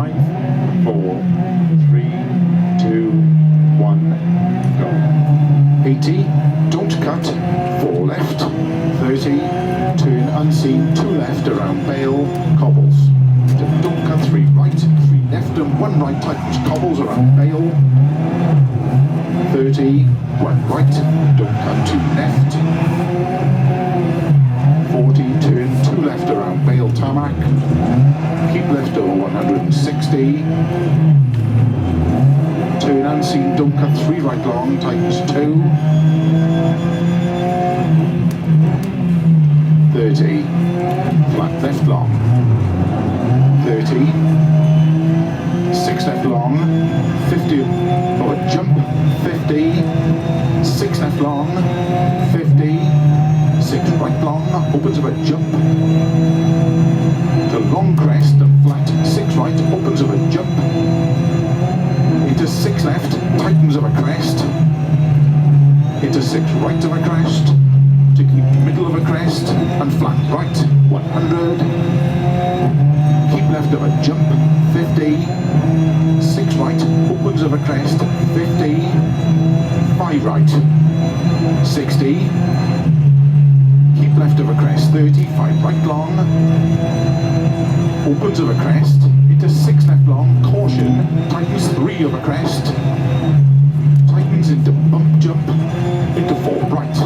5, 4, 3, 2, 1, go. 80, don't cut, 4 left, 30, turn unseen, 2 left around bale, cobbles. Don't cut, 3 right, 3 left and 1 right, tightens cobbles around bale. 30, 1 right, don't cut, 2 left. 40, turn 2 left around bale tarmac. Keep left over 160. Turn unseen, don't cut, 3 right long, tightens 2. 30, flat left long. 30, 6 left long, 50, or jump, 50, 6 left long, 50, 6 right long, opens of a jump, to long crest and flat, 6 right, opens of a jump, into 6 left, tightens of a crest, into 6 right of a crest, to keep middle of a crest, and flat right, 100, keep left of a jump, 50, 6 right, opens of a crest, 50, 5 right, 60, keep left of a crest, 30, 5 right long, opens of a crest, into 6 left long, caution, tightens 3 of a crest, tightens into bump jump, into 4 right,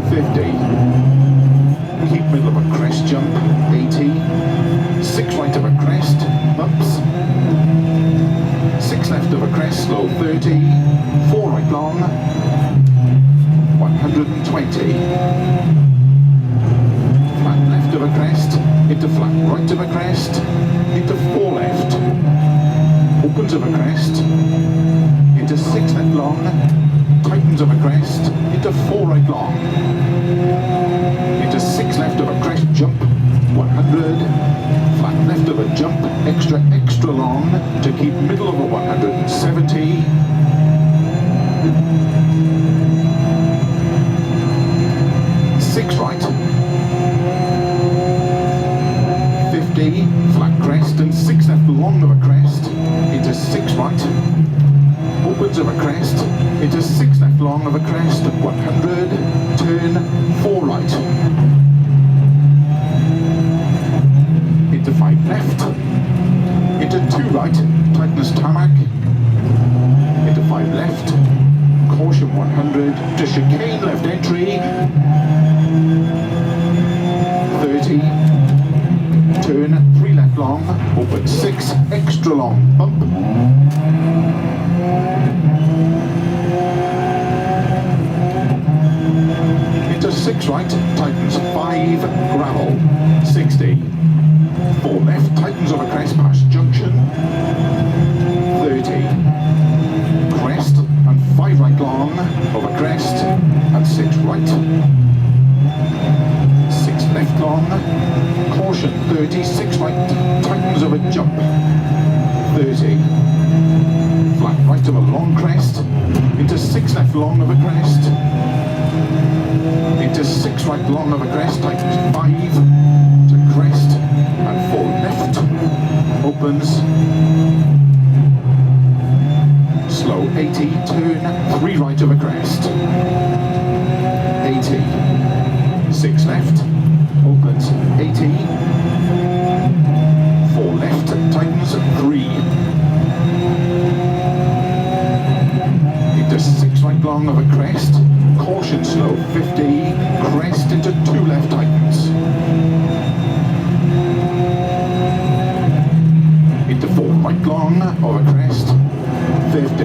50, keep middle of a crest jump, 80, 6 right of a crest, bumps, 6 left of a crest, slow, 30, 4 right long, 120, flat left of a crest, into flat right of a crest, into 4 left, opens of a crest, into 6 left long, tightens of a crest, into 4 right long, into 6 left of a crest jump, 100, flat left of a jump, extra long, to keep middle of a 170, 6 right, 50, flat crest and 6 left long of a crest, into 6 right, opens of a crest, into 6 left long of a crest, 100, turn, 4 right, into 5 left, into 2 right, tightens tarmac, into 5 left, caution 100, to chicane left entry, 30, turn 3 left long, open 6, extra long, bump, into 6 right, tightens 5, gravel, 60, 4 left, tightens of a crest past junction, 30, crest and 5 right long of a crest, and 6 right, 6 left long, caution, 30, 6 right, tightens of a jump, 30, flat right of a long crest, into 6 left long of a crest, into 6 right long of a crest, tightens 5, to crest, and 4 left, opens, slow, 80, turn, 3 right of a crest, 80, 6 left, opens, 80, 4 left, tightens 3, into 6 right long of a crest, caution slow, 50, crest into 2 left, tightens, into 4 right long of a crest, 50,